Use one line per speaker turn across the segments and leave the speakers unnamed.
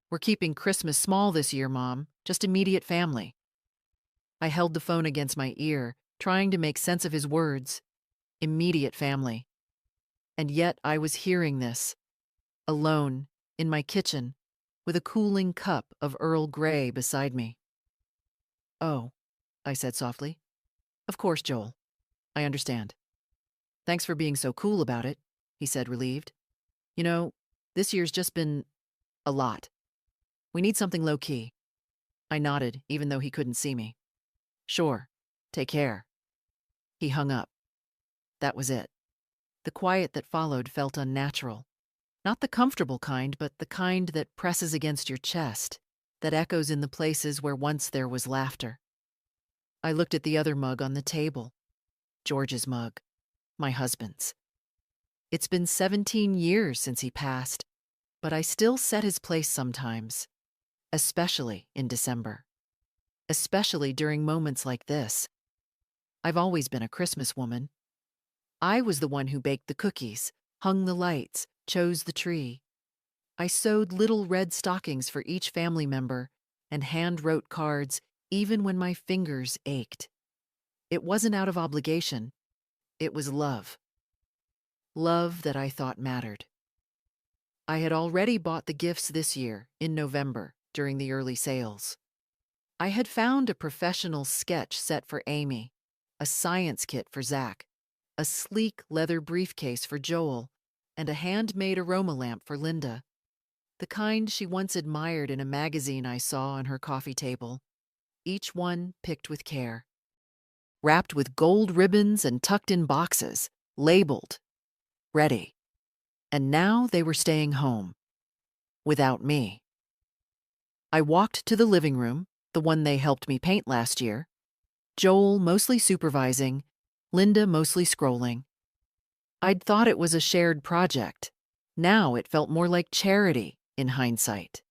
We're keeping Christmas small this year, Mom. Just immediate family. I held the phone against my ear, trying to make sense of his words. Immediate family. And yet I was hearing this, alone, in my kitchen, with a cooling cup of Earl Grey beside me. "Oh," I said softly. "Of course, Joel. I understand. Thanks for being so cool about it," he said, relieved. "You know, this year's just been a lot. We need something low-key." I nodded, even though he couldn't see me. "Sure. Take care." He hung up. That was it. The quiet that followed felt unnatural. Not the comfortable kind, but the kind that presses against your chest, that echoes in the places where once there was laughter. I looked at the other mug on the table. George's mug. My husband's. It's been 17 years since he passed, but I still set his place sometimes, especially in December. Especially during moments like this. I've always been a Christmas woman. I was the one who baked the cookies, hung the lights, chose the tree. I sewed little red stockings for each family member and hand-wrote cards even when my fingers ached. It wasn't out of obligation. It was love. Love that I thought mattered. I had already bought the gifts this year, in November, during the early sales. I had found a professional sketch set for Amy, a science kit for Zach, a sleek leather briefcase for Joel, and a handmade aroma lamp for Linda, the kind she once admired in a magazine I saw on her coffee table, each one picked with care. Wrapped with gold ribbons and tucked in boxes, labeled, ready. And now they were staying home. Without me. I walked to the living room, the one they helped me paint last year. Joel mostly supervising, Linda mostly scrolling. I'd thought it was a shared project. Now it felt more like charity, in hindsight.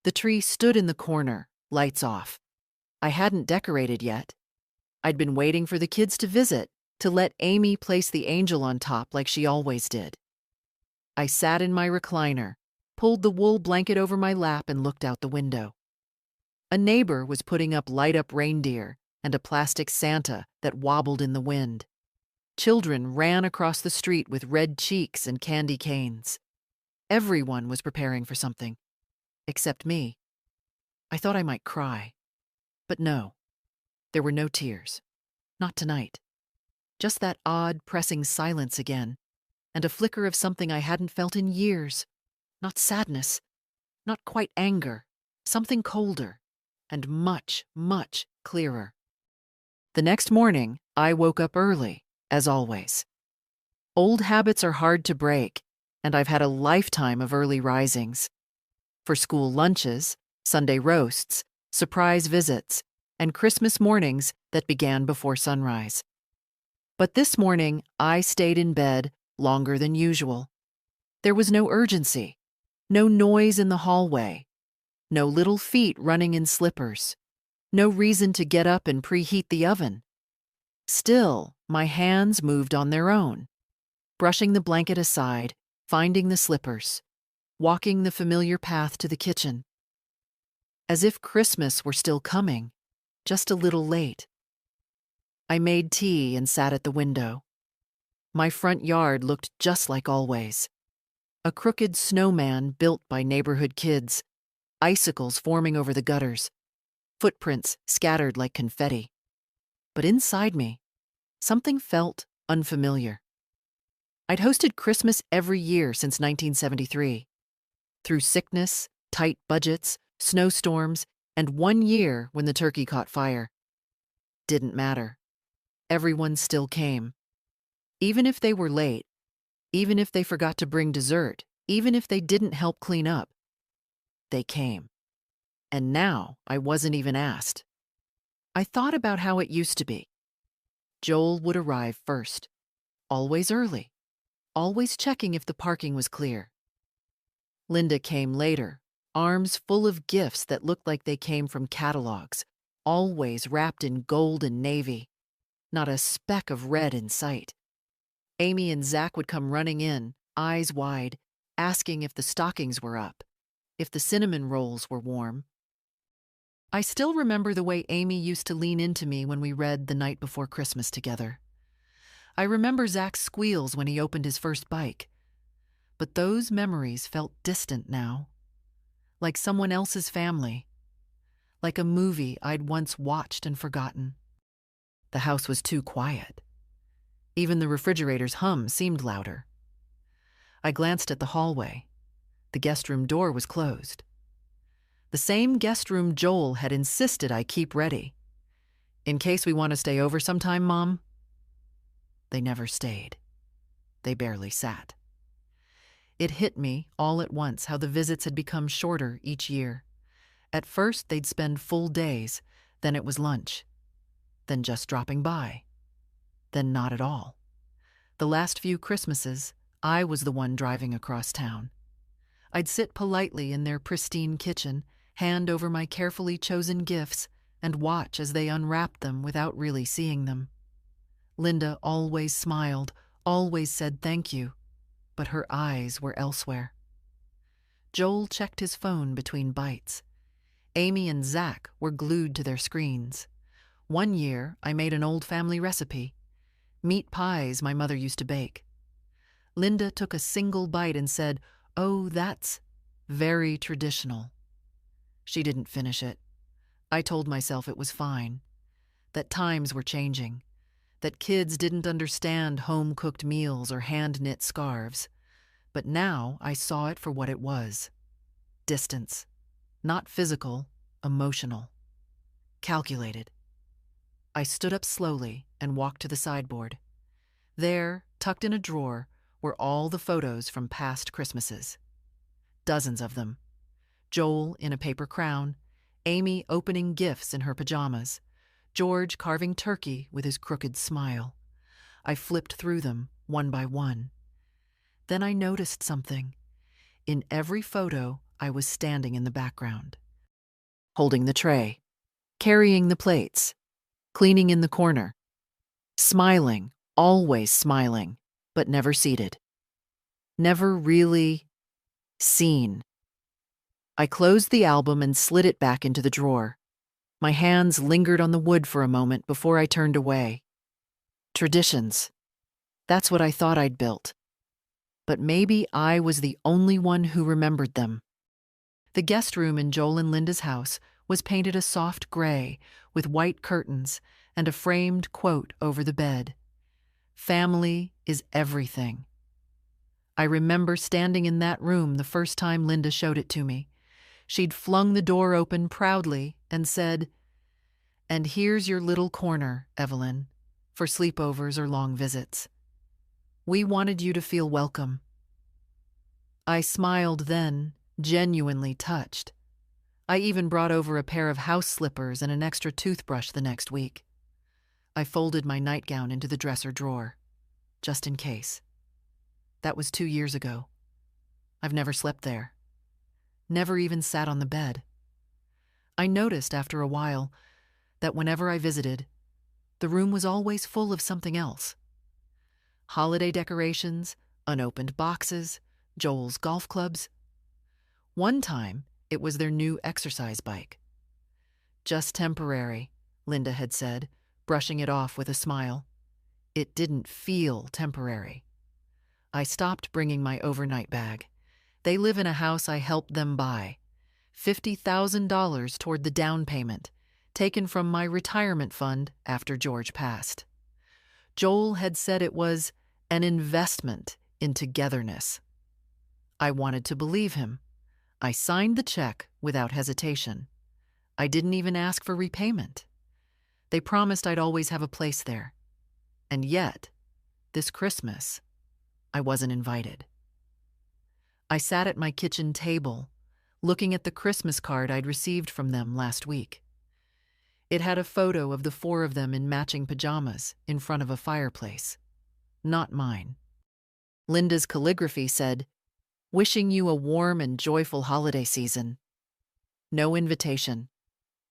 The tree stood in the corner, lights off. I hadn't decorated yet. I'd been waiting for the kids to visit, to let Amy place the angel on top like she always did. I sat in my recliner, pulled the wool blanket over my lap, and looked out the window. A neighbor was putting up light-up reindeer and a plastic Santa that wobbled in the wind. Children ran across the street with red cheeks and candy canes. Everyone was preparing for something, except me. I thought I might cry. But no, there were no tears. Not tonight. Just that odd, pressing silence again, and a flicker of something I hadn't felt in years. Not sadness, not quite anger, something colder, and much, much clearer. The next morning, I woke up early, as always. Old habits are hard to break, and I've had a lifetime of early risings. For school lunches, Sunday roasts, surprise visits, and Christmas mornings that began before sunrise. But this morning, I stayed in bed longer than usual. There was no urgency, no noise in the hallway, no little feet running in slippers, no reason to get up and preheat the oven. Still, my hands moved on their own, brushing the blanket aside, finding the slippers, walking the familiar path to the kitchen. As if Christmas were still coming, just a little late. I made tea and sat at the window. My front yard looked just like always. A crooked snowman built by neighborhood kids, icicles forming over the gutters, footprints scattered like confetti. But inside me, something felt unfamiliar. I'd hosted Christmas every year since 1973. Through sickness, tight budgets, snowstorms, and one year when the turkey caught fire. Didn't matter. Everyone still came. Even if they were late, even if they forgot to bring dessert, even if they didn't help clean up, they came. And now I wasn't even asked. I thought about how it used to be. Joel would arrive first, always early, always checking if the parking was clear. Linda came later, arms full of gifts that looked like they came from catalogs, always wrapped in gold and navy, not a speck of red in sight. Amy and Zach would come running in, eyes wide, asking if the stockings were up. if the cinnamon rolls were warm. I still remember the way Amy used to lean into me when we read The Night Before Christmas together. I remember Zach's squeals when he opened his first bike. But those memories felt distant now, like someone else's family, like a movie I'd once watched and forgotten. The house was too quiet. Even the refrigerator's hum seemed louder. I glanced at the hallway. The guest room door was closed. The same guest room Joel had insisted I keep ready. In case we want to stay over sometime, Mom. They never stayed. They barely sat. It hit me all at once how the visits had become shorter each year. At first, they'd spend full days, then it was lunch, then just dropping by, then not at all. The last few Christmases, I was the one driving across town. I'd sit politely in their pristine kitchen, hand over my carefully chosen gifts, and watch as they unwrapped them without really seeing them. Linda always smiled, always said thank you, but her eyes were elsewhere. Joel checked his phone between bites. Amy and Zach were glued to their screens. One year, I made an old family recipe, meat pies my mother used to bake. Linda took a single bite and said, "Oh, that's very traditional." She didn't finish it. I told myself it was fine, that times were changing, that kids didn't understand home-cooked meals or hand-knit scarves. But now I saw it for what it was. Distance. Not physical, emotional. Calculated. I stood up slowly and walked to the sideboard. There, tucked in a drawer, were all the photos from past Christmases. Dozens of them. Joel in a paper crown, Amy opening gifts in her pajamas, George carving turkey with his crooked smile. I flipped through them, one by one. Then I noticed something. In every photo, I was standing in the background, holding the tray, carrying the plates, cleaning in the corner, smiling, always smiling, but never seated. Never really seen. I closed the album and slid it back into the drawer. My hands lingered on the wood for a moment before I turned away. Traditions. That's what I thought I'd built. But maybe I was the only one who remembered them. The guest room in Joel and Linda's house was painted a soft gray with white curtains and a framed quote over the bed. "Family is everything." I remember standing in that room the first time Linda showed it to me. She'd flung the door open proudly and said, "And here's your little corner, Evelyn, for sleepovers or long visits. We wanted you to feel welcome." I smiled then, genuinely touched. I even brought over a pair of house slippers and an extra toothbrush the next week. I folded my nightgown into the dresser drawer, just in case. That was 2 years ago. I've never slept there. Never even sat on the bed. I noticed after a while that whenever I visited, the room was always full of something else. Holiday decorations, unopened boxes, Joel's golf clubs. One time, it was their new exercise bike. "Just temporary," Linda had said, brushing it off with a smile. It didn't feel temporary. I stopped bringing my overnight bag. They live in a house I helped them buy. $50,000 toward the down payment, taken from my retirement fund after George passed. Joel had said it was an investment in togetherness. I wanted to believe him. I signed the check without hesitation. I didn't even ask for repayment. They promised I'd always have a place there. And yet, this Christmas, I wasn't invited. I sat at my kitchen table, looking at the Christmas card I'd received from them last week. It had a photo of the 4 of them in matching pajamas in front of a fireplace. Not mine. Linda's calligraphy said, "Wishing you a warm and joyful holiday season." No invitation.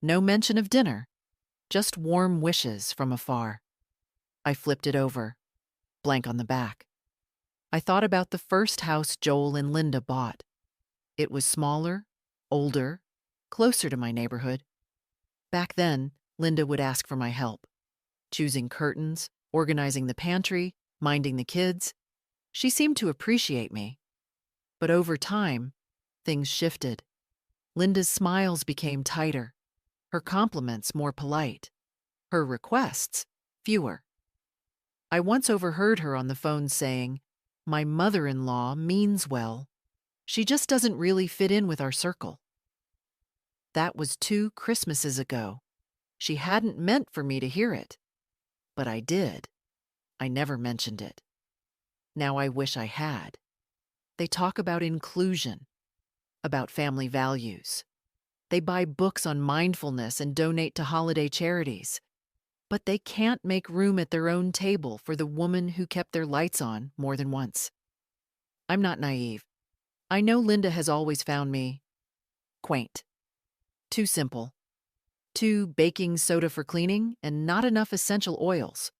No mention of dinner. Just warm wishes from afar. I flipped it over. Blank on the back. I thought about the first house Joel and Linda bought. It was smaller, older, closer to my neighborhood. Back then, Linda would ask for my help, choosing curtains, organizing the pantry, minding the kids. She seemed to appreciate me. But over time, things shifted. Linda's smiles became tighter, her compliments more polite, her requests fewer. I once overheard her on the phone saying, "My mother-in-law means well. She just doesn't really fit in with our circle." That was 2 Christmases ago. She hadn't meant for me to hear it, but I did. I never mentioned it. Now I wish I had. They talk about inclusion, about family values. They buy books on mindfulness and donate to holiday charities. But they can't make room at their own table for the woman who kept their lights on more than once. I'm not naive. I know Linda has always found me quaint, too simple, too baking soda for cleaning, and not enough essential oils.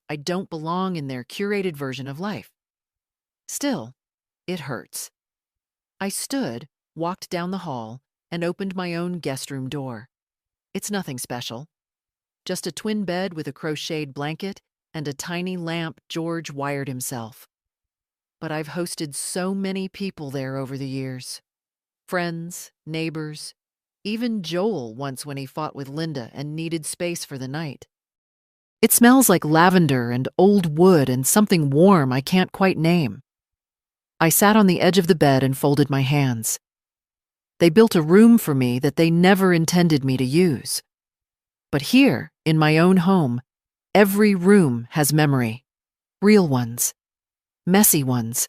I don't belong in their curated version of life. Still, it hurts. I stood, walked down the hall, and opened my own guest room door. It's nothing special. Just a twin bed with a crocheted blanket and a tiny lamp George wired himself. But I've hosted so many people there over the years. Friends, neighbors, even Joel once when he fought with Linda and needed space for the night. It smells like lavender and old wood and something warm I can't quite name. I sat on the edge of the bed and folded my hands. They built a room for me that they never intended me to use. But here, in my own home, every room has memory. Real ones. Messy ones.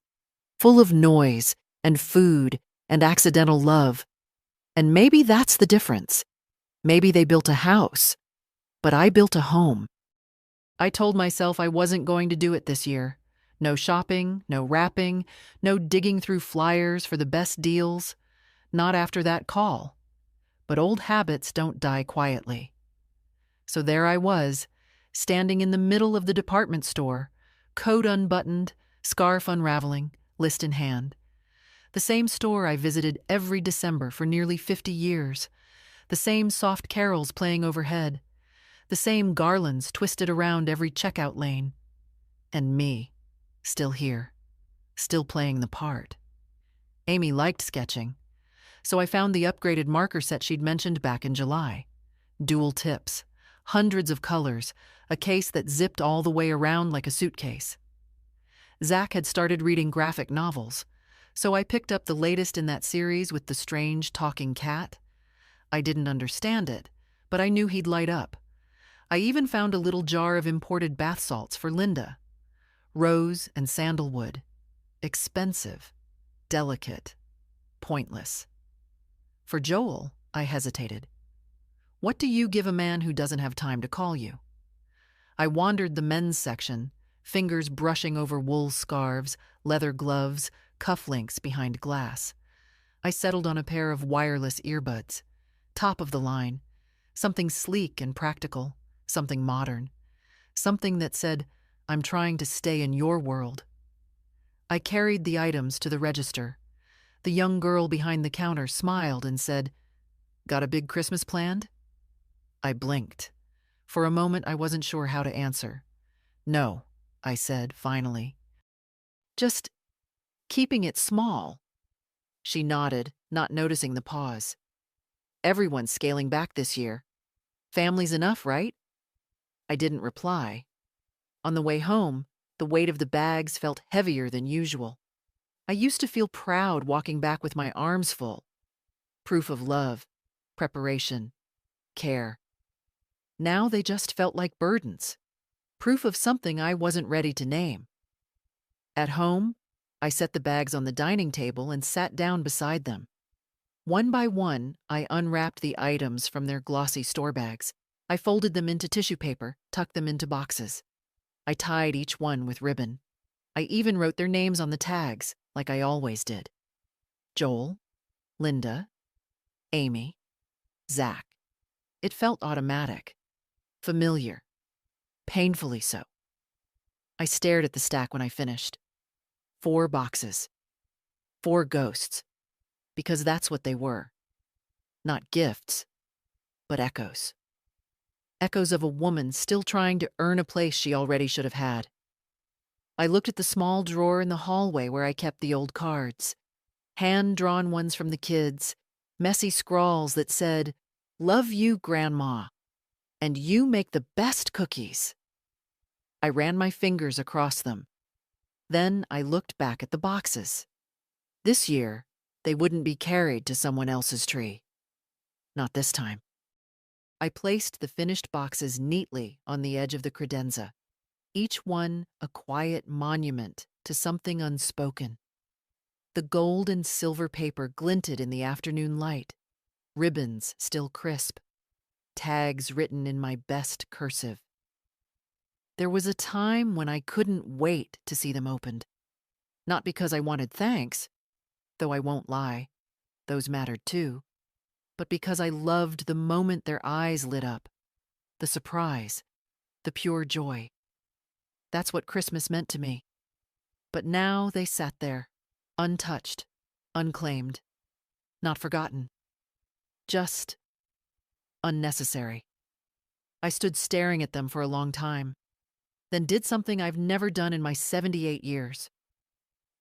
Full of noise and food and accidental love. And maybe that's the difference. Maybe they built a house, but I built a home. I told myself I wasn't going to do it this year. No shopping, no wrapping, no digging through flyers for the best deals. Not after that call. But old habits don't die quietly. So there I was, standing in the middle of the department store, coat unbuttoned, scarf unraveling, list in hand. The same store I visited every December for nearly 50 years. The same soft carols playing overhead. The same garlands twisted around every checkout lane. And me, still here, still playing the part. Amy liked sketching, so I found the upgraded marker set she'd mentioned back in July. Dual tips, hundreds of colors, a case that zipped all the way around like a suitcase. Zach had started reading graphic novels, so I picked up the latest in that series with the strange talking cat. I didn't understand it, but I knew he'd light up. I even found a little jar of imported bath salts for Linda. Rose and sandalwood. Expensive. Delicate. Pointless. For Joel, I hesitated. What do you give a man who doesn't have time to call you? I wandered the men's section, fingers brushing over wool scarves, leather gloves, cufflinks behind glass. I settled on a pair of wireless earbuds. Top of the line. Something sleek and practical. Something modern. Something that said, "I'm trying to stay in your world." I carried the items to the register. The young girl behind the counter smiled and said, "Got a big Christmas planned?" I blinked. For a moment, I wasn't sure how to answer. "No," I said, finally. "Just keeping it small." She nodded, not noticing the pause. "Everyone's scaling back this year. Family's enough, right?" I didn't reply. On the way home, the weight of the bags felt heavier than usual. I used to feel proud walking back with my arms full. Proof of love, preparation, care. Now they just felt like burdens. Proof of something I wasn't ready to name. At home, I set the bags on the dining table and sat down beside them. One by one, I unwrapped the items from their glossy store bags. I folded them into tissue paper, tucked them into boxes. I tied each one with ribbon. I even wrote their names on the tags, like I always did. Joel, Linda, Amy, Zach. It felt automatic, familiar, painfully so. I stared at the stack when I finished. 4 boxes. 4 ghosts. Because that's what they were. Not gifts, but echoes. Echoes of a woman still trying to earn a place she already should have had. I looked at the small drawer in the hallway where I kept the old cards. Hand-drawn ones from the kids, messy scrawls that said, "Love you, Grandma, and you make the best cookies." I ran my fingers across them. Then I looked back at the boxes. This year, they wouldn't be carried to someone else's tree. Not this time. I placed the finished boxes neatly on the edge of the credenza, each one a quiet monument to something unspoken. The gold and silver paper glinted in the afternoon light, ribbons still crisp, tags written in my best cursive. There was a time when I couldn't wait to see them opened. Not because I wanted thanks, though I won't lie, those mattered too, but because I loved the moment their eyes lit up, the surprise, the pure joy. That's what Christmas meant to me. But now they sat there, untouched, unclaimed, not forgotten, just unnecessary. I stood staring at them for a long time, then did something I've never done in my 78 years.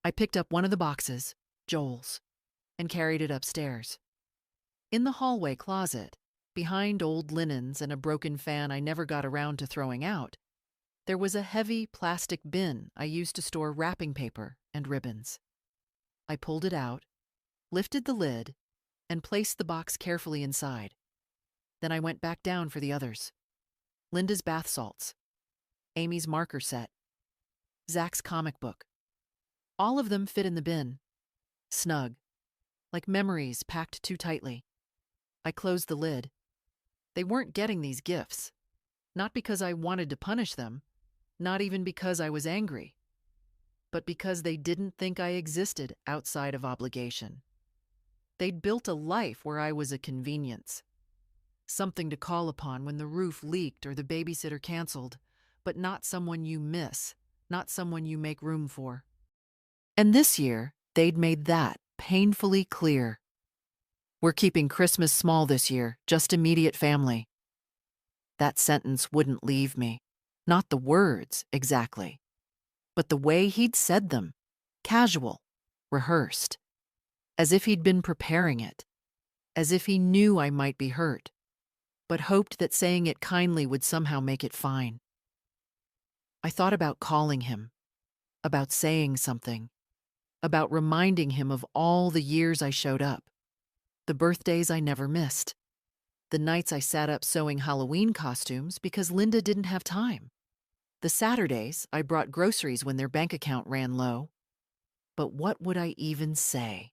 I picked up one of the boxes, Joel's, and carried it upstairs. In the hallway closet, behind old linens and a broken fan I never got around to throwing out, there was a heavy plastic bin I used to store wrapping paper and ribbons. I pulled it out, lifted the lid, and placed the box carefully inside. Then I went back down for the others. Linda's bath salts, Amy's marker set, Zach's comic book. All of them fit in the bin, snug, like memories packed too tightly. I closed the lid. They weren't getting these gifts, not because I wanted to punish them, not even because I was angry, but because they didn't think I existed outside of obligation. They'd built a life where I was a convenience, something to call upon when the roof leaked or the babysitter canceled, but not someone you miss, not someone you make room for. And this year, they'd made that painfully clear. We're keeping Christmas small this year, just immediate family. That sentence wouldn't leave me. Not the words, exactly, but the way he'd said them, casual, rehearsed, as if he'd been preparing it, as if he knew I might be hurt, but hoped that saying it kindly would somehow make it fine. I thought about calling him, about saying something, about reminding him of all the years I showed up, the birthdays I never missed, the nights I sat up sewing Halloween costumes because Linda didn't have time, the Saturdays I brought groceries when their bank account ran low. But what would I even say?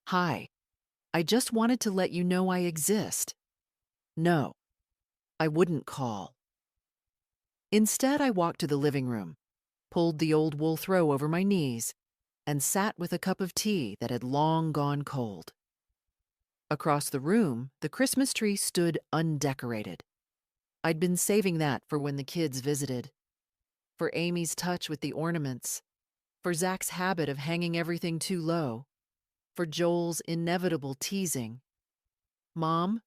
Hi, I just wanted to let you know I exist. No, I wouldn't call. Instead, I walked to the living room, pulled the old wool throw over my knees, and sat with a cup of tea that had long gone cold. Across the room, the Christmas tree stood undecorated. I'd been saving that for when the kids visited, for Amy's touch with the ornaments, for Zach's habit of hanging everything too low, for Joel's inevitable teasing. "Mom,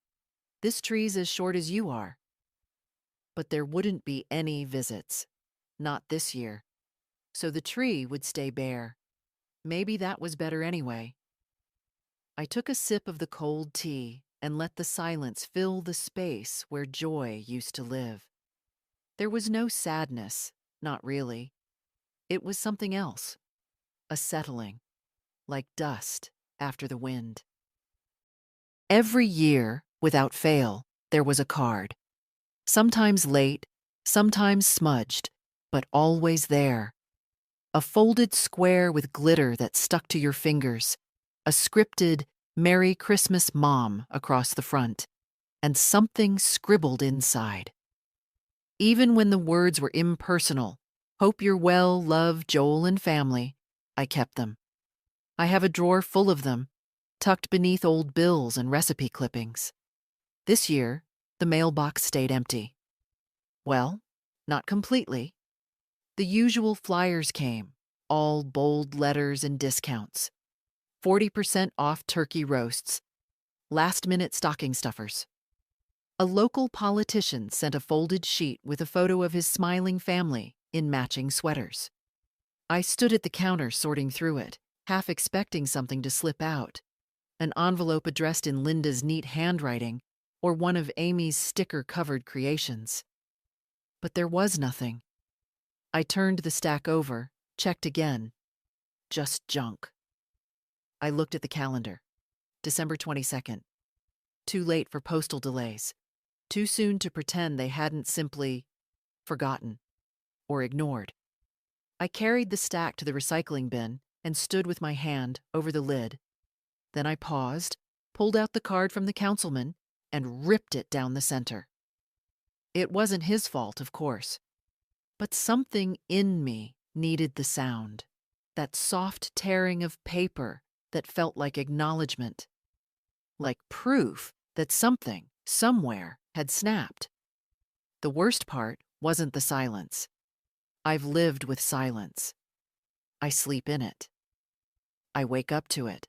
this tree's as short as you are." But there wouldn't be any visits, not this year, so the tree would stay bare. Maybe that was better anyway. I took a sip of the cold tea and let the silence fill the space where joy used to live. There was no sadness, not really. It was something else, a settling, like dust after the wind. Every year, without fail, there was a card. Sometimes late, sometimes smudged, but always there. A folded square with glitter that stuck to your fingers, a scripted "Merry Christmas, Mom" across the front, and something scribbled inside. Even when the words were impersonal, "Hope you're well, love, Joel and family," I kept them. I have a drawer full of them, tucked beneath old bills and recipe clippings. This year, the mailbox stayed empty. Well, not completely. The usual flyers came, all bold letters and discounts. 40% off turkey roasts, Last-minute stocking stuffers. A local politician sent a folded sheet with a photo of his smiling family in matching sweaters. I stood at the counter sorting through it, half expecting something to slip out. An envelope addressed in Linda's neat handwriting or one of Amy's sticker-covered creations. But there was nothing. I turned the stack over, checked again. Just junk. I looked at the calendar. December 22nd. Too late for postal delays. Too soon to pretend they hadn't simply forgotten or ignored. I carried the stack to the recycling bin and stood with my hand over the lid. Then I paused, pulled out the card from the councilman, and ripped it down the center. It wasn't his fault, of course, but something in me needed the sound, that soft tearing of paper that felt like acknowledgement, like proof that something, somewhere, had snapped. The worst part wasn't the silence. I've lived with silence. I sleep in it. I wake up to it.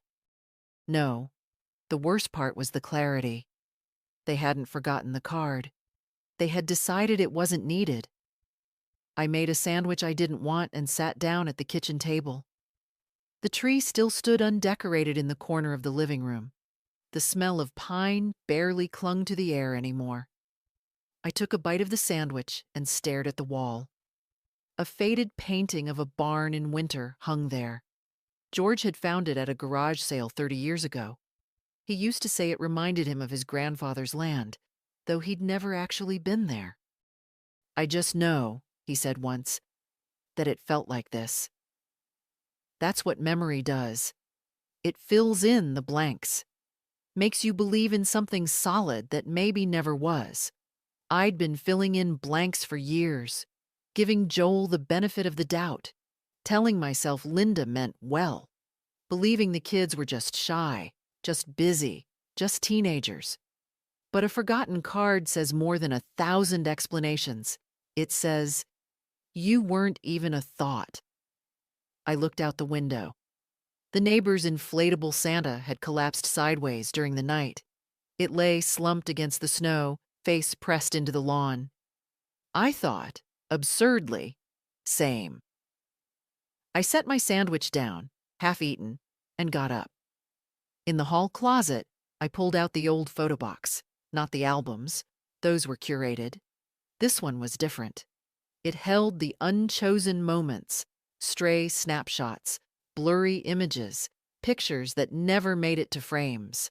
No, the worst part was the clarity. They hadn't forgotten the card. They had decided it wasn't needed. I made a sandwich I didn't want and sat down at the kitchen table. The tree still stood undecorated in the corner of the living room. The smell of pine barely clung to the air anymore. I took a bite of the sandwich and stared at the wall. A faded painting of a barn in winter hung there. George had found it at a garage sale 30 years ago. He used to say it reminded him of his grandfather's land, though he'd never actually been there. "I just know," he said once, "that it felt like this." That's what memory does. It fills in the blanks, makes you believe in something solid that maybe never was. I'd been filling in blanks for years, giving Joel the benefit of the doubt, telling myself Linda meant well, believing the kids were just shy, just busy, just teenagers. But a forgotten card says more than 1,000 explanations. It says, "You weren't even a thought." I looked out the window. The neighbor's inflatable Santa had collapsed sideways during the night. It lay slumped against the snow, face pressed into the lawn. I thought, absurdly, same. I set my sandwich down, half eaten, and got up. In the hall closet, I pulled out the old photo box, not the albums. Those were curated. This one was different. It held the unchosen moments, stray snapshots, blurry images, pictures that never made it to frames.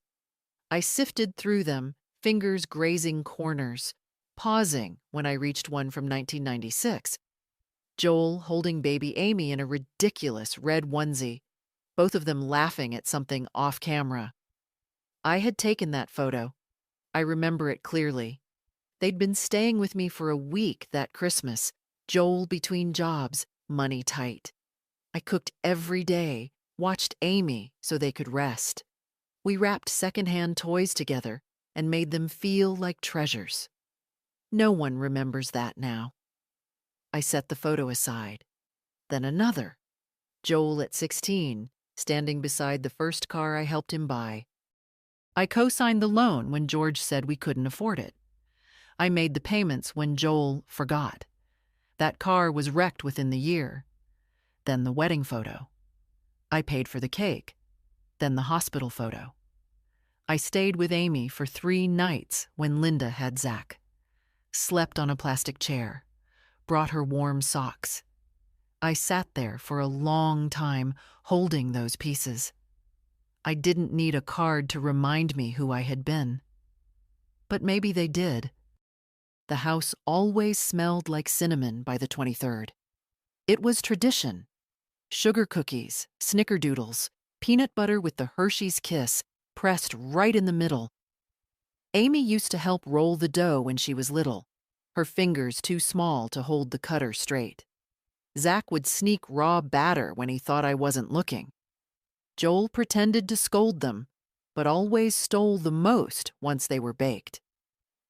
I sifted through them, fingers grazing corners, pausing when I reached one from 1996. Joel holding baby Amy in a ridiculous red onesie, both of them laughing at something off camera. I had taken that photo. I remember it clearly. They'd been staying with me for a week that Christmas, Joel between jobs, money tight. I cooked every day, watched Amy so they could rest. We wrapped secondhand toys together and made them feel like treasures. No one remembers that now. I set the photo aside. Then another. Joel at 16, standing beside the first car I helped him buy. I co-signed the loan when George said we couldn't afford it. I made the payments when Joel forgot. That car was wrecked within the year. Then the wedding photo. I paid for the cake. Then the hospital photo. I stayed with Amy for 3 nights when Linda had Zach. Slept on a plastic chair. Brought her warm socks. I sat there for a long time, holding those pieces. I didn't need a card to remind me who I had been. But maybe they did. The house always smelled like cinnamon by the 23rd. It was tradition. Sugar cookies, snickerdoodles, peanut butter with the Hershey's Kiss pressed right in the middle. Amy used to help roll the dough when she was little, her fingers too small to hold the cutter straight. Zach would sneak raw batter when he thought I wasn't looking. Joel pretended to scold them, but always stole the most once they were baked.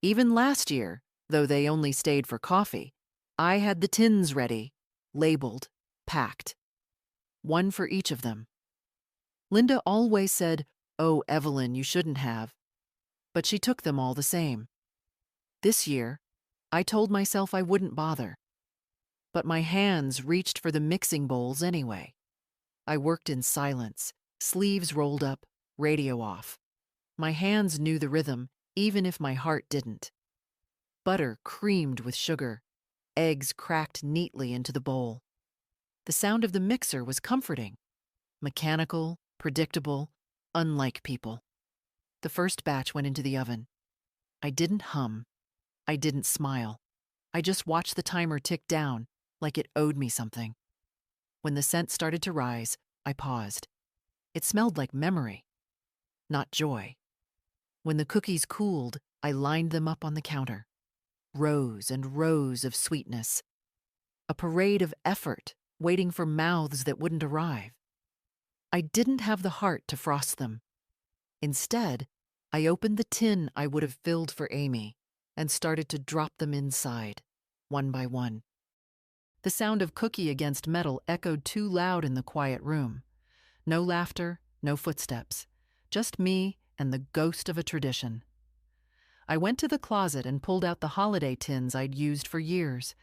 Even last year, though they only stayed for coffee, I had the tins ready, labeled, packed. One for each of them. Linda always said, "Oh, Evelyn, you shouldn't have," but she took them all the same. This year, I told myself I wouldn't bother. But my hands reached for the mixing bowls anyway. I worked in silence, sleeves rolled up, radio off. My hands knew the rhythm, even if my heart didn't. Butter creamed with sugar, eggs cracked neatly into the bowl. The sound of the mixer was comforting, mechanical, predictable, unlike people. The first batch went into the oven. I didn't hum. I didn't smile. I just watched the timer tick down, like it owed me something. When the scent started to rise, I paused. It smelled like memory, not joy. When the cookies cooled, I lined them up on the counter. Rows and rows of sweetness. A parade of effort, waiting for mouths that wouldn't arrive. I didn't have the heart to frost them. Instead, I opened the tin I would have filled for Amy and started to drop them inside, one by one. The sound of cookie against metal echoed too loud in the quiet room. No laughter, no footsteps, just me and the ghost of a tradition. I went to the closet and pulled out the holiday tins I'd used for years.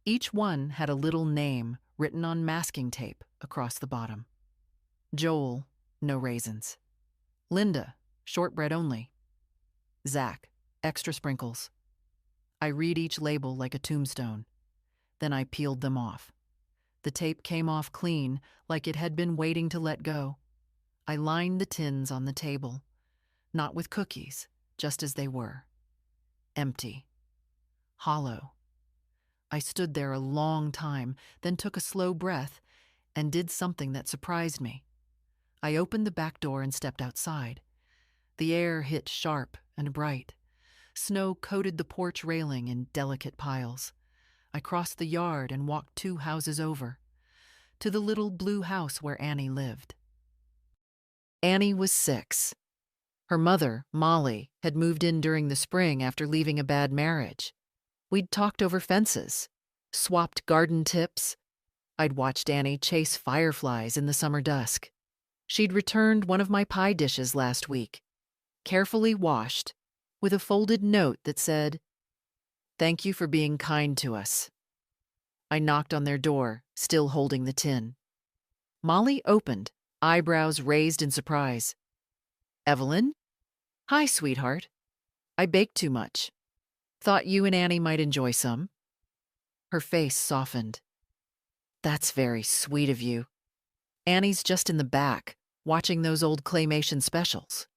Each one had a little name written on masking tape across the bottom. Joel, no raisins. Linda, shortbread only. Zach, extra sprinkles. I read each label like a tombstone. Then I peeled them off. The tape came off clean, like it had been waiting to let go. I lined the tins on the table, not with cookies, just as they were. Empty. Hollow. I stood there a long time, then took a slow breath and did something that surprised me. I opened the back door and stepped outside. The air hit sharp and bright. Snow coated the porch railing in delicate piles. I crossed the yard and walked 2 houses over, to the little blue house where Annie lived. Annie was 6. Her mother, Molly, had moved in during the spring after leaving a bad marriage. We'd talked over fences, swapped garden tips. I'd watched Annie chase fireflies in the summer dusk. She'd returned one of my pie dishes last week, carefully washed, with a folded note that said, "Thank you for being kind to us." I knocked on their door, still holding the tin. Molly opened, eyebrows raised in surprise. "Evelyn?" "Hi, sweetheart. I baked too much. Thought you and Annie might enjoy some." Her face softened. "That's very sweet of you. Annie's just in the back, watching those old claymation specials."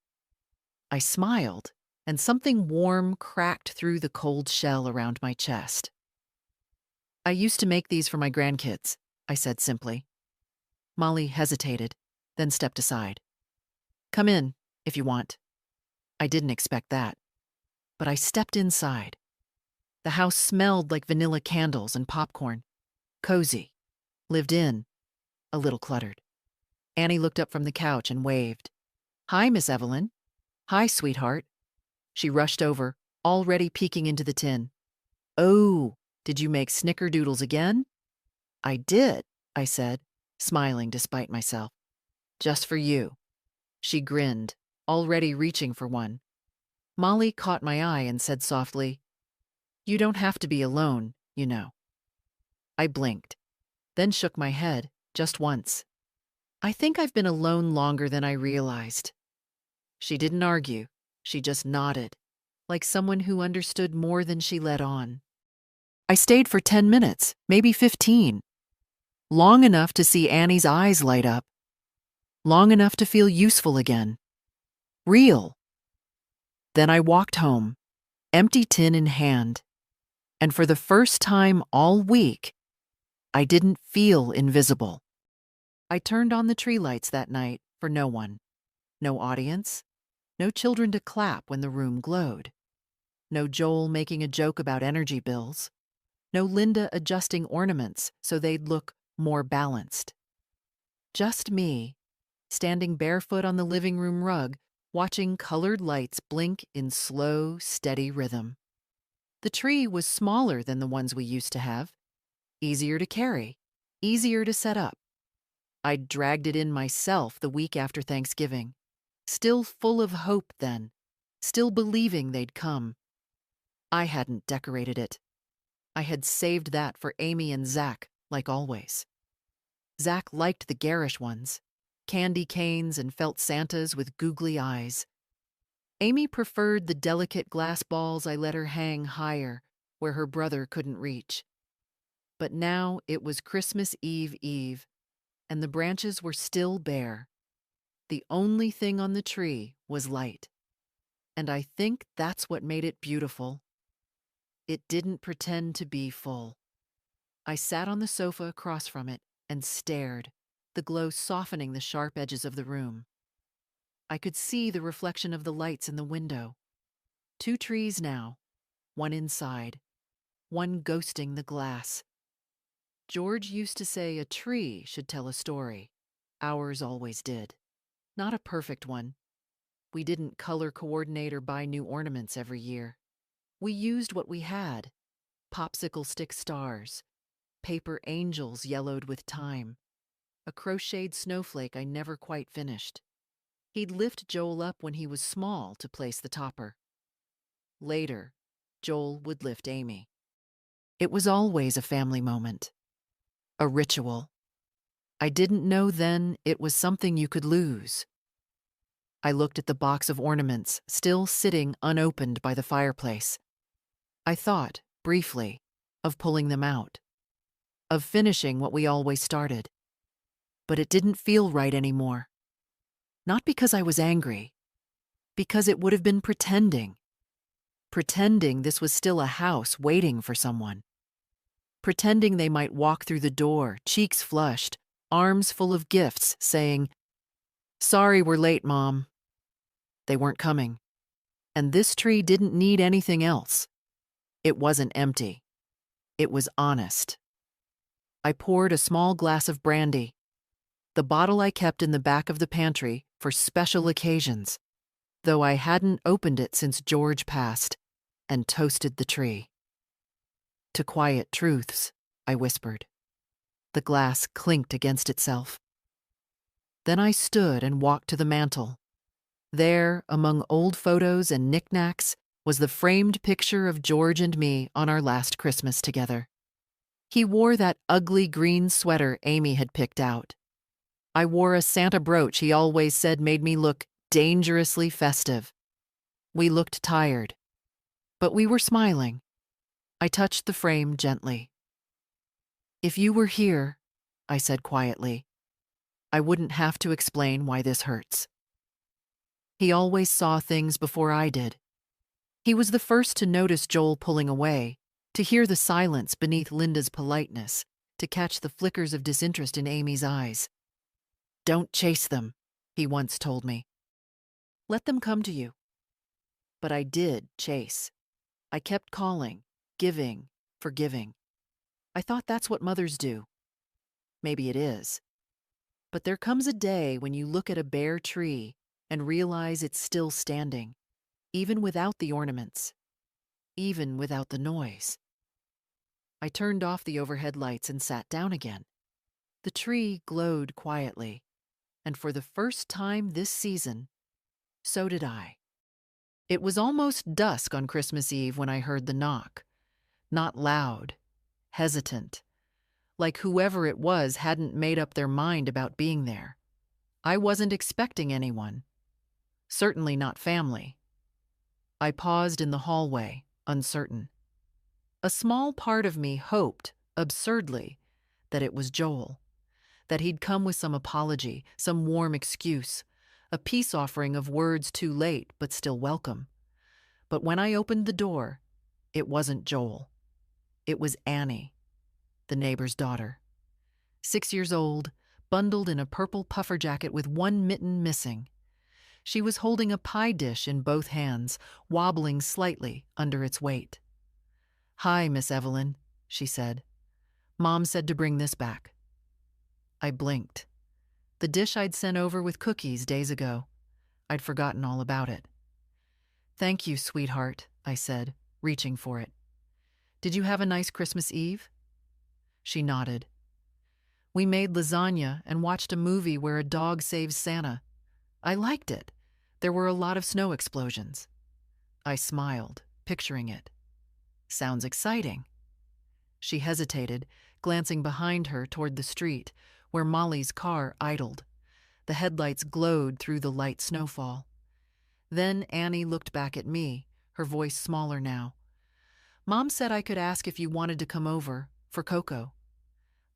I smiled, and something warm cracked through the cold shell around my chest. "I used to make these for my grandkids," I said simply. Molly hesitated, then stepped aside. "Come in, if you want." I didn't expect that, but I stepped inside. The house smelled like vanilla candles and popcorn. Cozy. Lived in. A little cluttered. Annie looked up from the couch and waved. "Hi, Miss Evelyn." "Hi, sweetheart." She rushed over, already peeking into the tin. "Oh, did you make snickerdoodles again?" "I did," I said, smiling despite myself. "Just for you." She grinned, already reaching for one. Molly caught my eye and said softly, "You don't have to be alone, you know." I blinked, then shook my head, just once. "I think I've been alone longer than I realized." She didn't argue. She just nodded, like someone who understood more than she let on. I stayed for 10 minutes, maybe 15. Long enough to see Annie's eyes light up. Long enough to feel useful again. Real. Then I walked home, empty tin in hand. And for the first time all week, I didn't feel invisible. I turned on the tree lights that night for no one. No audience. No children to clap when the room glowed. No Joel making a joke about energy bills. No Linda adjusting ornaments so they'd look more balanced. Just me, standing barefoot on the living room rug, watching colored lights blink in slow, steady rhythm. The tree was smaller than the ones we used to have. Easier to carry. Easier to set up. I'd dragged it in myself the week after Thanksgiving. Still full of hope then. still believing they'd come. I hadn't decorated it. I had saved that for Amy and Zach, like always. Zach liked the garish ones, candy canes and felt Santas with googly eyes. Amy preferred the delicate glass balls I let her hang higher, where her brother couldn't reach. But now it was Christmas Eve, and the branches were still bare. The only thing on the tree was light. And I think that's what made it beautiful. It didn't pretend to be full. I sat on the sofa across from it and stared, the glow softening the sharp edges of the room. I could see the reflection of the lights in the window. 2 trees now, one inside, one ghosting the glass. George used to say a tree should tell a story. Ours always did. Not a perfect one. We didn't color coordinate or buy new ornaments every year. We used what we had: popsicle stick stars, paper angels yellowed with time, a crocheted snowflake I never quite finished. He'd lift Joel up when he was small to place the topper. Later, Joel would lift Amy. It was always a family moment, a ritual. I didn't know then it was something you could lose. I looked at the box of ornaments still sitting unopened by the fireplace. I thought, briefly, of pulling them out, of finishing what we always started. But it didn't feel right anymore. Not because I was angry, because it would have been pretending. Pretending this was still a house waiting for someone. Pretending they might walk through the door, cheeks flushed, arms full of gifts, saying, "Sorry we're late, Mom." They weren't coming. And this tree didn't need anything else. It wasn't empty. It was honest. I poured a small glass of brandy, the bottle I kept in the back of the pantry for special occasions, though I hadn't opened it since George passed, and toasted the tree. "To quiet truths," I whispered. The glass clinked against itself. Then I stood and walked to the mantel. There, among old photos and knickknacks, was the framed picture of George and me on our last Christmas together. He wore that ugly green sweater Amy had picked out. I wore a Santa brooch he always said made me look dangerously festive. We looked tired, but we were smiling. I touched the frame gently. "If you were here," I said quietly, "I wouldn't have to explain why this hurts." He always saw things before I did. He was the first to notice Joel pulling away, to hear the silence beneath Linda's politeness, to catch the flickers of disinterest in Amy's eyes. "Don't chase them," he once told me. "Let them come to you." But I did chase. I kept calling, giving, forgiving. I thought that's what mothers do. Maybe it is. But there comes a day when you look at a bare tree and realize it's still standing, even without the ornaments, even without the noise. I turned off the overhead lights and sat down again. The tree glowed quietly, and for the first time this season, so did I. It was almost dusk on Christmas Eve when I heard the knock. Not loud, hesitant, like whoever it was hadn't made up their mind about being there. I wasn't expecting anyone. Certainly not family. I paused in the hallway, uncertain. A small part of me hoped, absurdly, that it was Joel, that he'd come with some apology, some warm excuse, a peace offering of words too late but still welcome. But when I opened the door, it wasn't Joel. It was Annie, the neighbor's daughter. 6 years old, bundled in a purple puffer jacket with one mitten missing. She was holding a pie dish in both hands, wobbling slightly under its weight. "Hi, Miss Evelyn," she said. "Mom said to bring this back." I blinked. The dish I'd sent over with cookies days ago. I'd forgotten all about it. "Thank you, sweetheart," I said, reaching for it. "Did you have a nice Christmas Eve?" She nodded. "We made lasagna and watched a movie where a dog saves Santa. I liked it. There were a lot of snow explosions." I smiled, picturing it. Sounds exciting. She hesitated, glancing behind her toward the street, where Molly's car idled. The headlights glowed through the light snowfall. Then Annie looked back at me, her voice smaller now. Mom said I could ask if you wanted to come over for cocoa.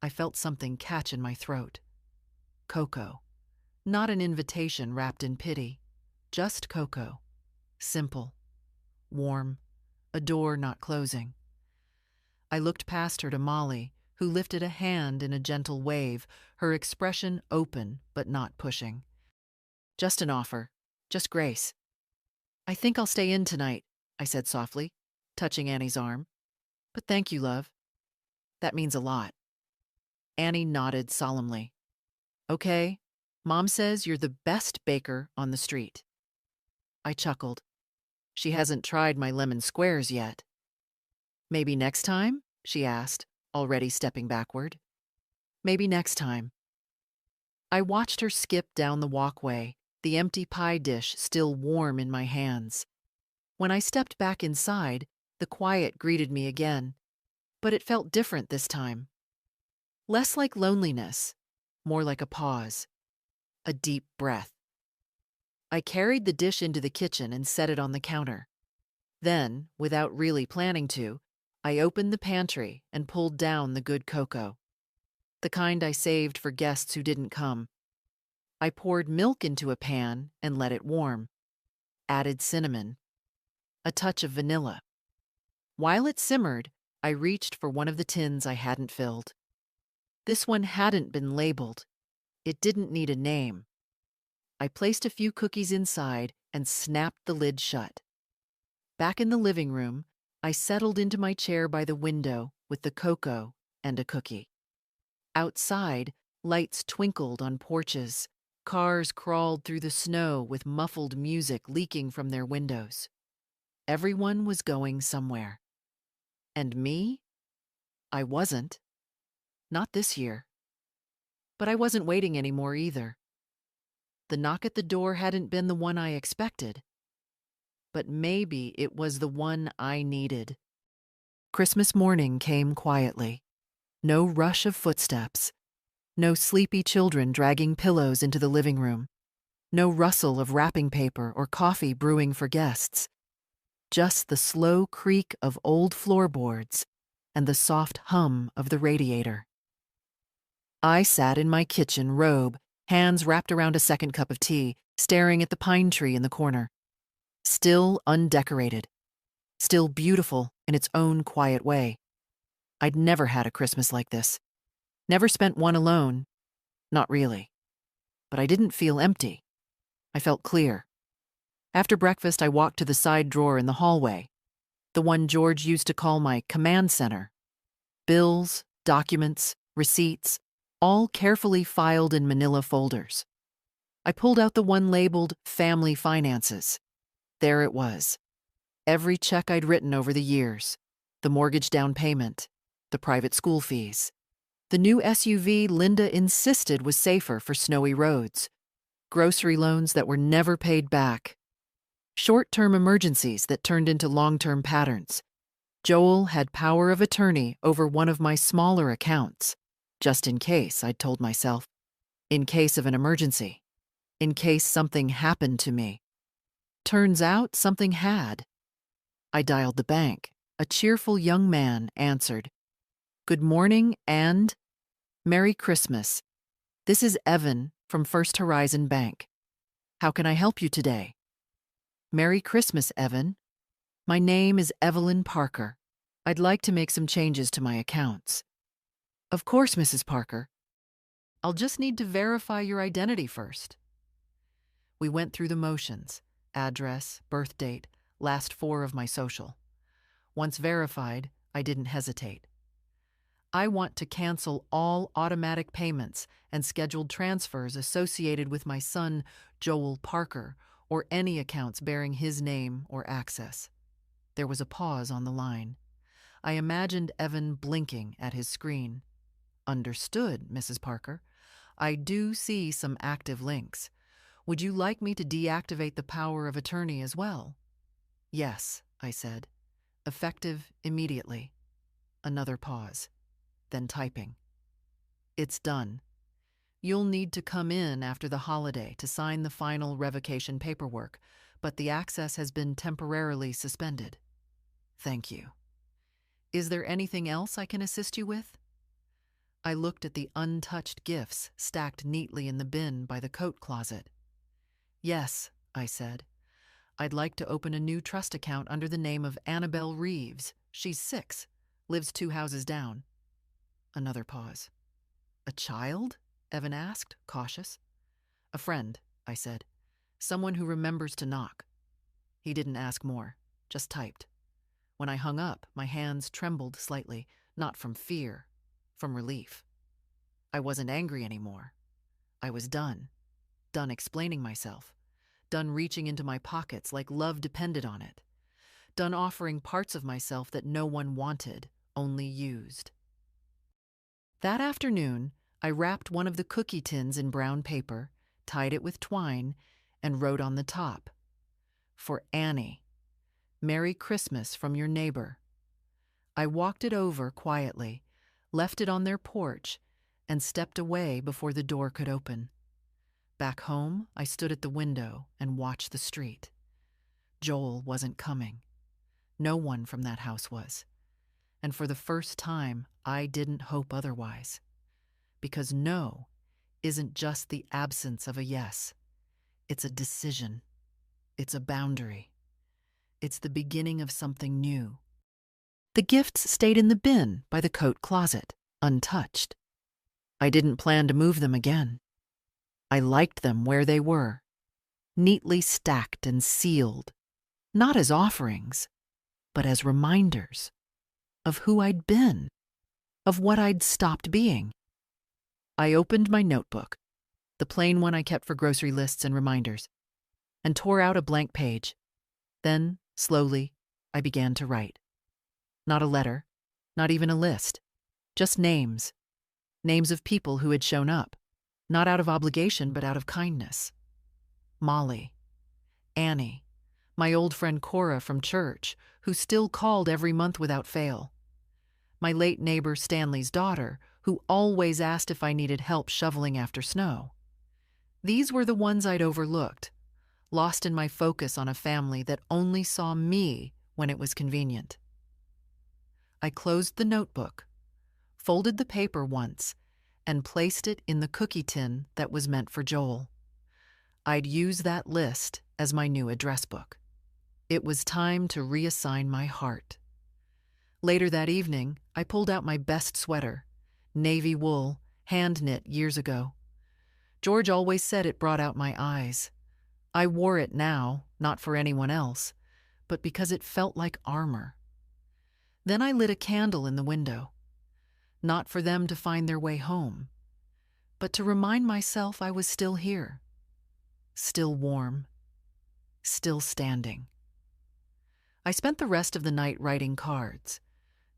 I felt something catch in my throat. Cocoa. Not an invitation wrapped in pity. Just cocoa. Simple. Warm. A door not closing. I looked past her to Molly, who lifted a hand in a gentle wave, her expression open but not pushing. Just an offer. Just grace. I think I'll stay in tonight, I said softly, touching Annie's arm. But thank you, love. That means a lot. Annie nodded solemnly. Okay, Mom says you're the best baker on the street. I chuckled. She hasn't tried my lemon squares yet. Maybe next time? She asked, already stepping backward. Maybe next time. I watched her skip down the walkway, the empty pie dish still warm in my hands. When I stepped back inside, the quiet greeted me again, but it felt different this time. Less like loneliness, more like a pause, a deep breath. I carried the dish into the kitchen and set it on the counter. Then, without really planning to, I opened the pantry and pulled down the good cocoa. The kind I saved for guests who didn't come. I poured milk into a pan and let it warm. Added cinnamon. A touch of vanilla. While it simmered, I reached for one of the tins I hadn't filled. This one hadn't been labeled. It didn't need a name. I placed a few cookies inside and snapped the lid shut. Back in the living room, I settled into my chair by the window with the cocoa and a cookie. Outside, lights twinkled on porches. Cars crawled through the snow with muffled music leaking from their windows. Everyone was going somewhere. And me? I wasn't. Not this year. But I wasn't waiting anymore either. The knock at the door hadn't been the one I expected. But maybe it was the one I needed. Christmas morning came quietly. No rush of footsteps. No sleepy children dragging pillows into the living room. No rustle of wrapping paper or coffee brewing for guests. Just the slow creak of old floorboards and the soft hum of the radiator. I sat in my kitchen robe, hands wrapped around a second cup of tea, staring at the pine tree in the corner. Still undecorated. Still beautiful in its own quiet way. I'd never had a Christmas like this. Never spent one alone. Not really. But I didn't feel empty. I felt clear. After breakfast, I walked to the side drawer in the hallway, the one George used to call my command center. Bills, documents, receipts, all carefully filed in manila folders. I pulled out the one labeled Family Finances. There it was. Every check I'd written over the years, the mortgage down payment, the private school fees, the new SUV Linda insisted was safer for snowy roads, grocery loans that were never paid back, short-term emergencies that turned into long-term patterns. Joel had power of attorney over one of my smaller accounts, just in case, I'd told myself, in case of an emergency, in case something happened to me. Turns out something had. I dialed the bank. A cheerful young man answered. Good morning and Merry Christmas. This is Evan from First Horizon Bank. How can I help you today? Merry Christmas, Evan. My name is Evelyn Parker. I'd like to make some changes to my accounts. Of course, Mrs. Parker. I'll just need to verify your identity first. We went through the motions. Address, birth date, last four of my social. Once verified, I didn't hesitate. I want to cancel all automatic payments and scheduled transfers associated with my son, Joel Parker, or any accounts bearing his name or access. There was a pause on the line. I imagined Evan blinking at his screen. Understood, Mrs. Parker. I do see some active links. Would you like me to deactivate the power of attorney as well? Yes, I said. Effective immediately. Another pause. Then typing. It's done. You'll need to come in after the holiday to sign the final revocation paperwork, but the access has been temporarily suspended. Thank you. Is there anything else I can assist you with? I looked at the untouched gifts stacked neatly in the bin by the coat closet. Yes, I said. I'd like to open a new trust account under the name of Annabelle Reeves. She's 6, lives 2 houses down. Another pause. A child? Evan asked, cautious. A friend, I said. Someone who remembers to knock. He didn't ask more, just typed. When I hung up, my hands trembled slightly, not from fear, from relief. I wasn't angry anymore. I was done. Done explaining myself. Done reaching into my pockets like love depended on it. Done offering parts of myself that no one wanted, only used. That afternoon, I wrapped one of the cookie tins in brown paper, tied it with twine, and wrote on the top, "For Annie. Merry Christmas from your neighbor." I walked it over quietly, left it on their porch, and stepped away before the door could open. Back home, I stood at the window and watched the street. Joel wasn't coming. No one from that house was. And for the first time, I didn't hope otherwise. Because no isn't just the absence of a yes. It's a decision. It's a boundary. It's the beginning of something new. The gifts stayed in the bin by the coat closet, untouched. I didn't plan to move them again. I liked them where they were, neatly stacked and sealed, not as offerings, but as reminders of who I'd been, of what I'd stopped being. I opened my notebook, the plain one I kept for grocery lists and reminders, and tore out a blank page. Then, slowly, I began to write. Not a letter, not even a list, just names. Names of people who had shown up, not out of obligation but out of kindness. Molly, Annie, my old friend Cora from church, who still called every month without fail. My late neighbor Stanley's daughter, who always asked if I needed help shoveling after snow. These were the ones I'd overlooked, lost in my focus on a family that only saw me when it was convenient. I closed the notebook, folded the paper once, and placed it in the cookie tin that was meant for Joel. I'd use that list as my new address book. It was time to reassign my heart. Later that evening, I pulled out my best sweater, navy wool, hand-knit years ago. George always said it brought out my eyes. I wore it now, not for anyone else, but because it felt like armor. Then I lit a candle in the window, not for them to find their way home, but to remind myself I was still here, still warm, still standing. I spent the rest of the night writing cards,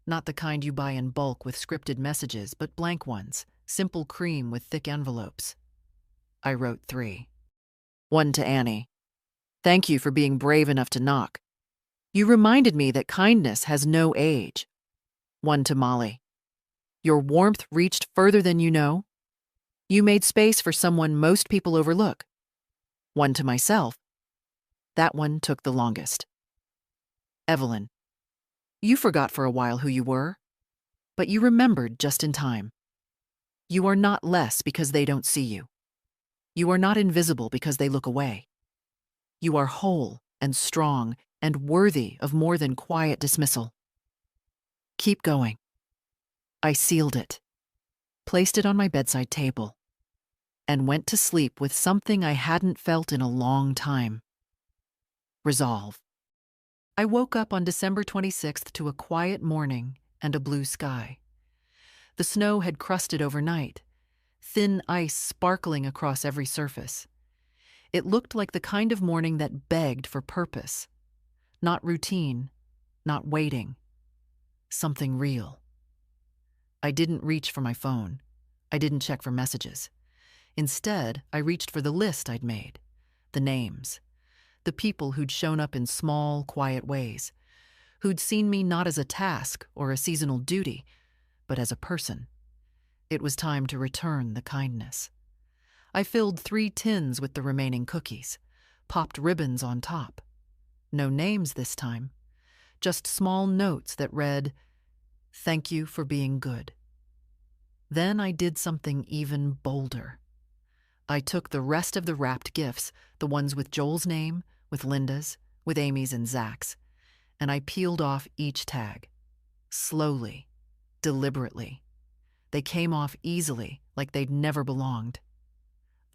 not the kind you buy in bulk with scripted messages, but blank ones, simple cream with thick envelopes. I wrote 3. 1 to Annie. Thank you for being brave enough to knock. You reminded me that kindness has no age. 1 to Molly. Your warmth reached further than you know. You made space for someone most people overlook. 1 to myself. That one took the longest. Evelyn. You forgot for a while who you were, but you remembered just in time. You are not less because they don't see you. You are not invisible because they look away. You are whole and strong and worthy of more than quiet dismissal. Keep going. I sealed it, placed it on my bedside table, and went to sleep with something I hadn't felt in a long time. Resolve. I woke up on December 26th to a quiet morning and a blue sky. The snow had crusted overnight, thin ice sparkling across every surface. It looked like the kind of morning that begged for purpose. Not routine, not waiting. Something real. I didn't reach for my phone. I didn't check for messages. Instead, I reached for the list I'd made, the names, The people who'd shown up in small, quiet ways, who'd seen me not as a task or a seasonal duty, but as a person. It was time to return the kindness. I filled 3 tins with the remaining cookies, popped ribbons on top. No names this time, just small notes that read, "Thank you for being good." Then I did something even bolder. I took the rest of the wrapped gifts, the ones with Joel's name, with Linda's, with Amy's and Zach's, and I peeled off each tag. Slowly, deliberately. They came off easily, like they'd never belonged.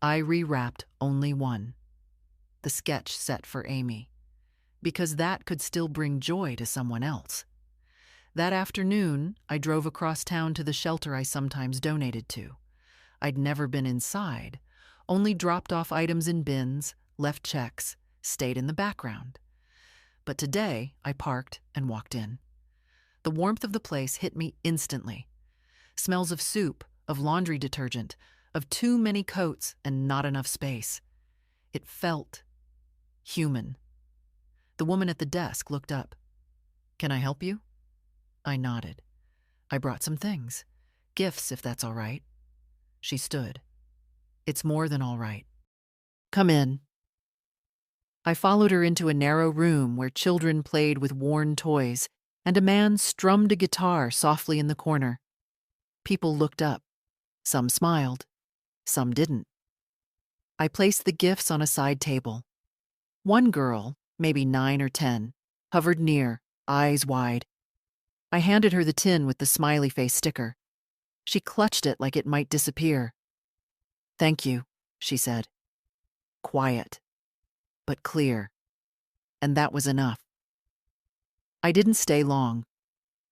I rewrapped only one, the sketch set for Amy, because that could still bring joy to someone else. That afternoon, I drove across town to the shelter I sometimes donated to. I'd never been inside, only dropped off items in bins, left checks, stayed in the background. But today, I parked and walked in. The warmth of the place hit me instantly. Smells of soup, of laundry detergent, of too many coats and not enough space. It felt human. The woman at the desk looked up. "Can I help you?" I nodded. "I brought some things. Gifts, if that's all right." She stood. "It's more than all right. Come in." I followed her into a narrow room where children played with worn toys, and a man strummed a guitar softly in the corner. People looked up. Some smiled. Some didn't. I placed the gifts on a side table. One girl, maybe 9 or 10, hovered near, eyes wide. I handed her the tin with the smiley face sticker. She clutched it like it might disappear. "Thank you," she said. Quiet, but clear. And that was enough. I didn't stay long,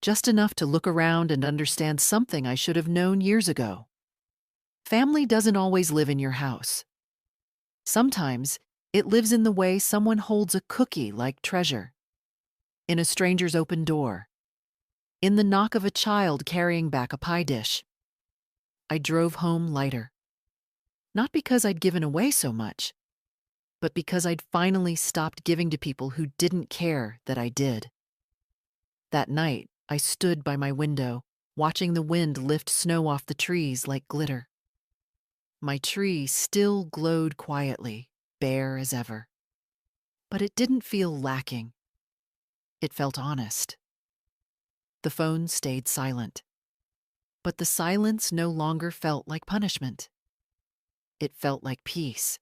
just enough to look around and understand something I should have known years ago. Family doesn't always live in your house. Sometimes it lives in the way someone holds a cookie like treasure, in a stranger's open door, in the knock of a child carrying back a pie dish. I drove home lighter. Not because I'd given away so much, but because I'd finally stopped giving to people who didn't care that I did. That night, I stood by my window, watching the wind lift snow off the trees like glitter. My tree still glowed quietly, bare as ever. But it didn't feel lacking. It felt honest. The phone stayed silent. But the silence no longer felt like punishment. It felt like peace.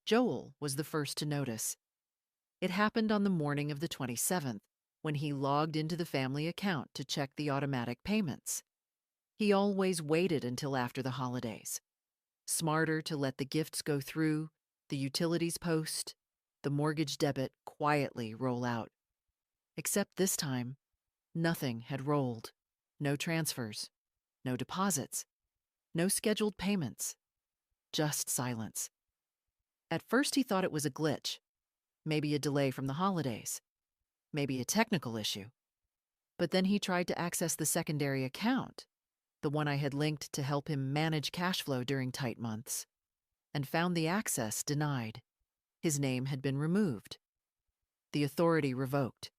Joel was the first to notice. It happened on the morning of the 27th, when he logged into the family account to check the automatic payments. He always waited until after the holidays. Smarter to let the gifts go through, the utilities post, the mortgage debit quietly roll out. Except this time, nothing had rolled. No transfers, no deposits, no scheduled payments, just silence. At first he thought it was a glitch, maybe a delay from the holidays, maybe a technical issue. But then he tried to access the secondary account, the one I had linked to help him manage cash flow during tight months, and found the access denied. His name had been removed. The authority revoked.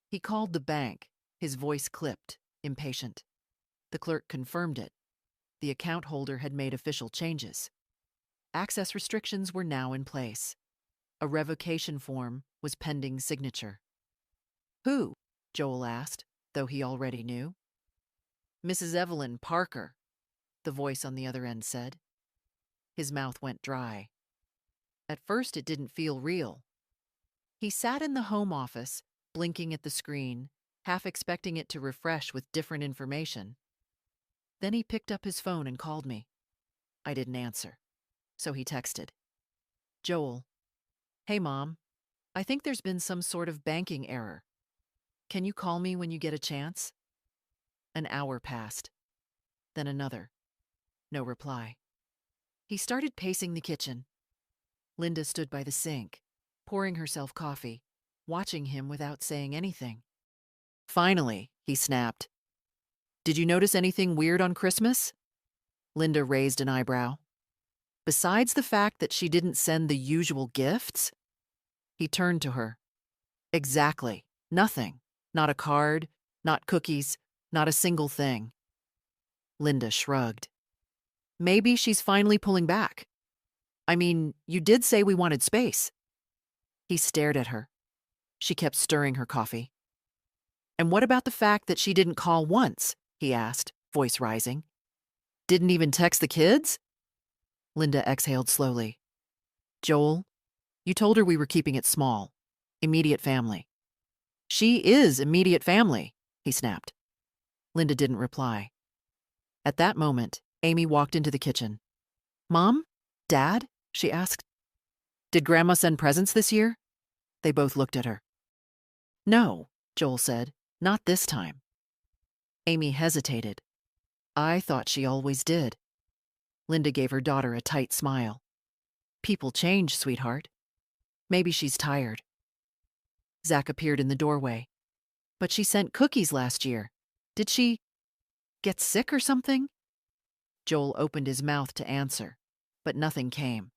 He called the bank, his voice clipped, impatient. The clerk confirmed it. The account holder had made official changes. Access restrictions were now in place. A revocation form was pending signature. "Who?" Joel asked, though he already knew. "Mrs. Evelyn Parker," the voice on the other end said. His mouth went dry. At first it didn't feel real. He sat in the home office, blinking at the screen, half expecting it to refresh with different information. Then he picked up his phone and called me. I didn't answer, so he texted. "Joel, hey Mom, I think there's been some sort of banking error. Can you call me when you get a chance?" An hour passed. Then another. No reply. He started pacing the kitchen. Linda stood by the sink, pouring herself coffee, watching him without saying anything. "Finally," he snapped. "Did you notice anything weird on Christmas?" Linda raised an eyebrow. "Besides the fact that she didn't send the usual gifts?" He turned to her. Exactly. Nothing. Not a card, not cookies, not a single thing. Linda shrugged. Maybe she's finally pulling back. I mean, you did say we wanted space. He stared at her. She kept stirring her coffee. And what about the fact that she didn't call once? He asked, voice rising. Didn't even text the kids? Linda exhaled slowly. Joel, you told her we were keeping it small. Immediate family. She is immediate family, he snapped. Linda didn't reply. At that moment, Amy walked into the kitchen. Mom? Dad? She asked. Did Grandma send presents this year? They both looked at her. No, Joel said. Not this time. Amy hesitated. I thought she always did. Linda gave her daughter a tight smile. People change, sweetheart. Maybe she's tired. Zach appeared in the doorway. But she sent cookies last year. Did she get sick or something? Joel opened his mouth to answer, but nothing came.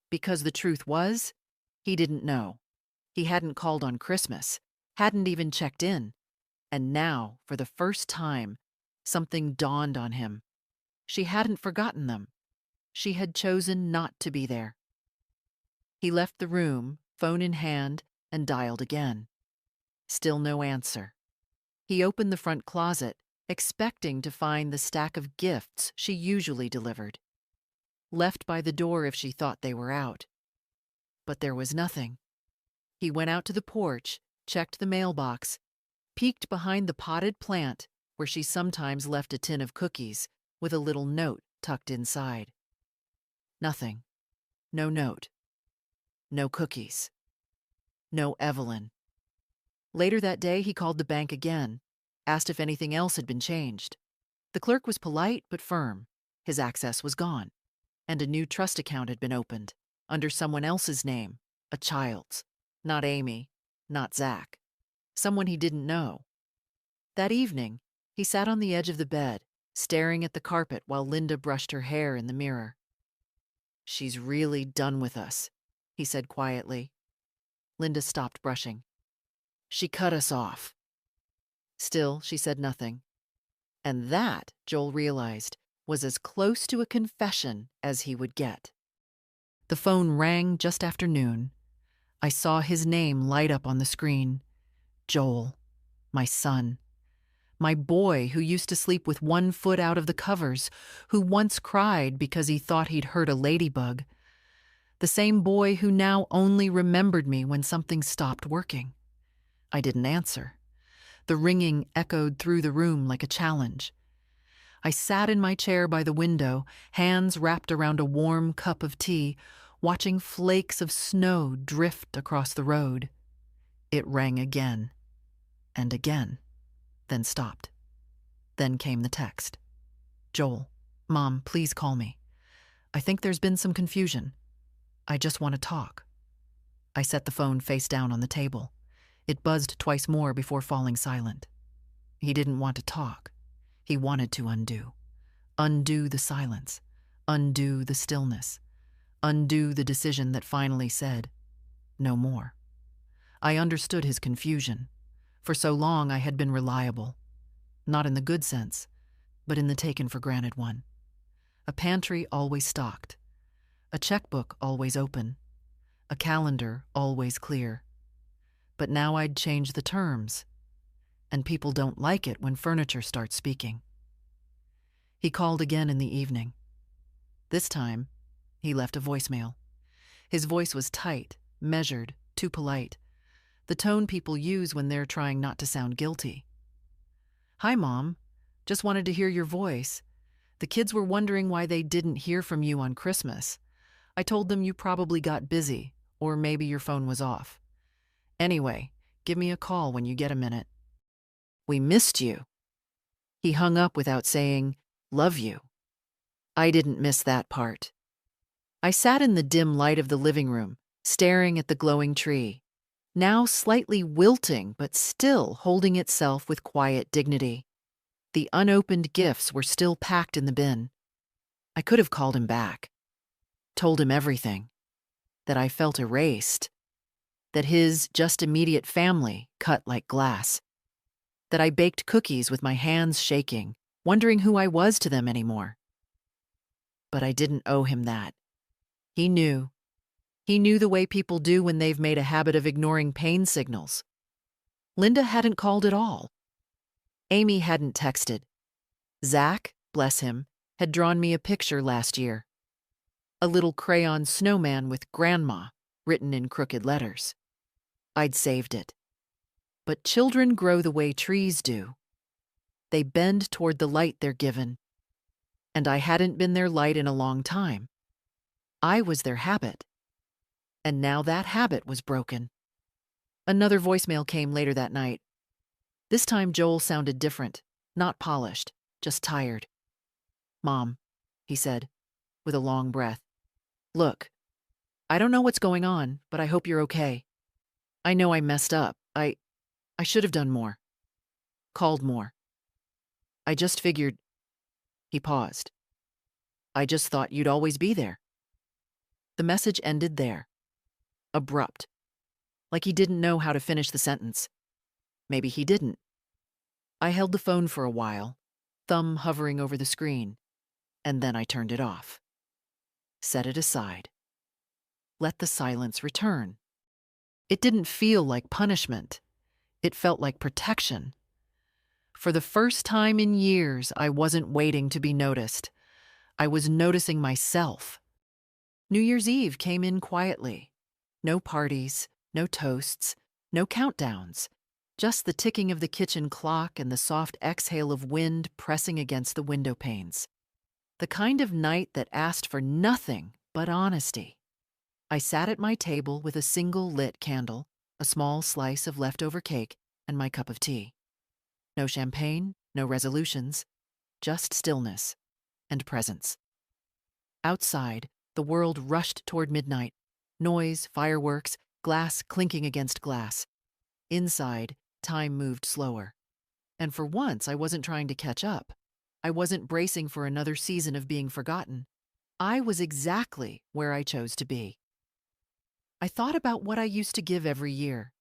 Because the truth was, he didn't know. He hadn't called on Christmas, hadn't even checked in. And now, for the first time, something dawned on him. She hadn't forgotten them. She had chosen not to be there. He left the room, phone in hand, and dialed again. Still no answer. He opened the front closet, expecting to find the stack of gifts she usually delivered. Left by the door if she thought they were out. But there was nothing. He went out to the porch, checked the mailbox, peeked behind the potted plant where she sometimes left a tin of cookies with a little note tucked inside. Nothing. No note. No cookies. No Evelyn. Later that day, he called the bank again, asked if anything else had been changed. The clerk was polite but firm. His access was gone, and a new trust account had been opened, under someone else's name, a child's. Not Amy, not Zach. Someone he didn't know. That evening, he sat on the edge of the bed, staring at the carpet while Linda brushed her hair in the mirror. She's really done with us, he said quietly. Linda stopped brushing. She cut us off. Still, she said nothing. And that, Joel realized, was as close to a confession as he would get. The phone rang just after noon. I saw his name light up on the screen. Joel, my son. My boy who used to sleep with one foot out of the covers, who once cried because he thought he'd hurt a ladybug. The same boy who now only remembered me when something stopped working. I didn't answer. The ringing echoed through the room like a challenge. I sat in my chair by the window, hands wrapped around a warm cup of tea, watching flakes of snow drift across the road. It rang again, and again, then stopped. Then came the text. Joel, Mom, please call me. I think there's been some confusion. I just want to talk. I set the phone face down on the table. It buzzed twice more before falling silent. He didn't want to talk. He wanted to undo. Undo the silence. Undo the stillness. Undo the decision that finally said, no more. I understood his confusion. For so long I had been reliable. Not in the good sense, but in the taken-for-granted one. A pantry always stocked. A checkbook always open. A calendar always clear. But now I'd change the terms. And people don't like it when furniture starts speaking. He called again in the evening. This time, he left a voicemail. His voice was tight, measured, too polite. The tone people use when they're trying not to sound guilty. Hi, Mom. Just wanted to hear your voice. The kids were wondering why they didn't hear from you on Christmas. I told them you probably got busy, or maybe your phone was off. Anyway, give me a call when you get a minute. We missed you. He hung up without saying, love you. I didn't miss that part. I sat in the dim light of the living room, staring at the glowing tree, now slightly wilting but still holding itself with quiet dignity. The unopened gifts were still packed in the bin. I could have called him back, told him everything, that I felt erased. that his just immediate family cut like glass, that I baked cookies with my hands shaking, wondering who I was to them anymore. But I didn't owe him that. He knew. He knew the way people do when they've made a habit of ignoring pain signals. Linda hadn't called at all. Amy hadn't texted. Zach, bless him, had drawn me a picture last year. A little crayon snowman with Grandma written in crooked letters. I'd saved it. But children grow the way trees do. They bend toward the light they're given. And I hadn't been their light in a long time. I was their habit. And now that habit was broken. Another voicemail came later that night. This time Joel sounded different, not polished, just tired. "Mom," he said, with a long breath. "Look, I don't know what's going on, but I hope you're okay. I know I messed up. I should have done more. Called more. I just figured—" He paused. "I just thought you'd always be there." The message ended there. Abrupt. Like he didn't know how to finish the sentence. Maybe he didn't. I held the phone for a while, thumb hovering over the screen, and then I turned it off. Set it aside. Let the silence return. It didn't feel like punishment. It felt like protection. For the first time in years, I wasn't waiting to be noticed. I was noticing myself. New Year's Eve came in quietly. No parties, no toasts, no countdowns. Just the ticking of the kitchen clock and the soft exhale of wind pressing against the window panes. The kind of night that asked for nothing but honesty. I sat at my table with a single lit candle, a small slice of leftover cake, and my cup of tea. No champagne, no resolutions, just stillness and presence. Outside, the world rushed toward midnight. Noise, fireworks, glass clinking against glass. Inside, time moved slower. And for once, I wasn't trying to catch up. I wasn't bracing for another season of being forgotten. I was exactly where I chose to be. I thought about what I used to give every year.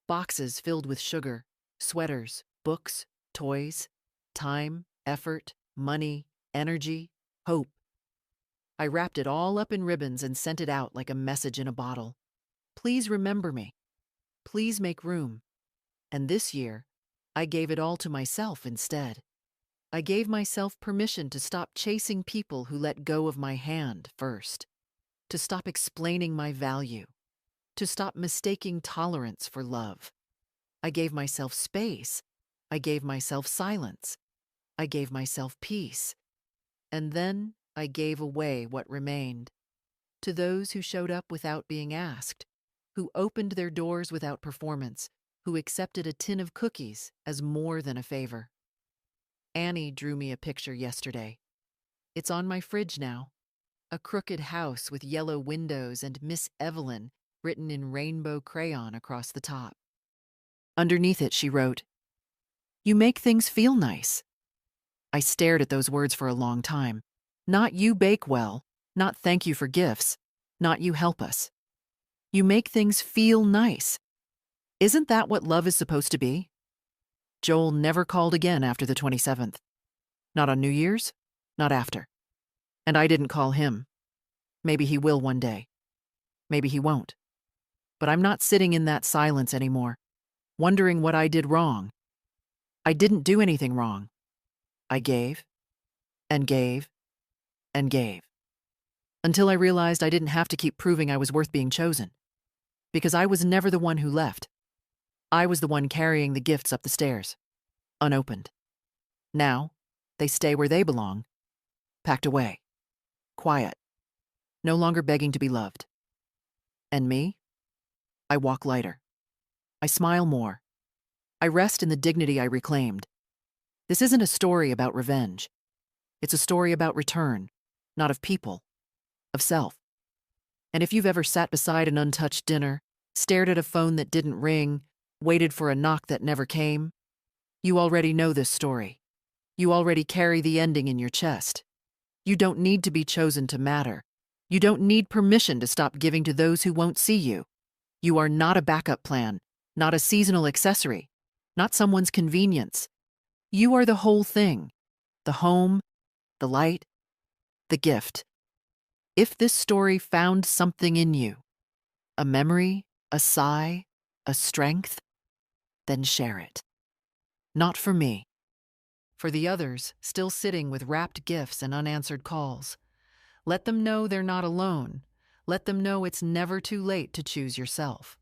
Boxes filled with sugar, sweaters, books, toys, time, effort, money, energy, hope. I wrapped it all up in ribbons and sent it out like a message in a bottle. Please remember me. Please make room. And this year, I gave it all to myself instead. I gave myself permission to stop chasing people who let go of my hand first, to stop explaining my value, to stop mistaking tolerance for love. I gave myself space. I gave myself silence. I gave myself peace. And then I gave away what remained. To those who showed up without being asked, who opened their doors without performance, who accepted a tin of cookies as more than a favor. Annie drew me a picture yesterday. It's on my fridge now. A crooked house with yellow windows and Miss Evelyn written in rainbow crayon across the top. Underneath it, she wrote, "You make things feel nice." I stared at those words for a long time. Not "you bake well," not "thank you for gifts," not "you help us." You make things feel nice. Isn't that what love is supposed to be? Joel never called again after the 27th. Not on New Year's, not after. And I didn't call him. Maybe he will one day. Maybe he won't. But I'm not sitting in that silence anymore, wondering what I did wrong. I didn't do anything wrong. I gave, and gave, and gave. Until I realized I didn't have to keep proving I was worth being chosen. Because I was never the one who left. I was the one carrying the gifts up the stairs, unopened. Now, they stay where they belong, packed away, quiet, no longer begging to be loved. And me? I walk lighter. I smile more. I rest in the dignity I reclaimed. This isn't a story about revenge. It's a story about return, not of people, of self. And if you've ever sat beside an untouched dinner, stared at a phone that didn't ring, waited for a knock that never came, you already know this story. You already carry the ending in your chest. You don't need to be chosen to matter. You don't need permission to stop giving to those who won't see you. You are not a backup plan, not a seasonal accessory, not someone's convenience. You are the whole thing, the home, the light, the gift. If this story found something in you, a memory, a sigh, a strength, then share it. Not for me. For the others, still sitting with wrapped gifts and unanswered calls. Let them know they're not alone. Let them know it's never too late to choose yourself.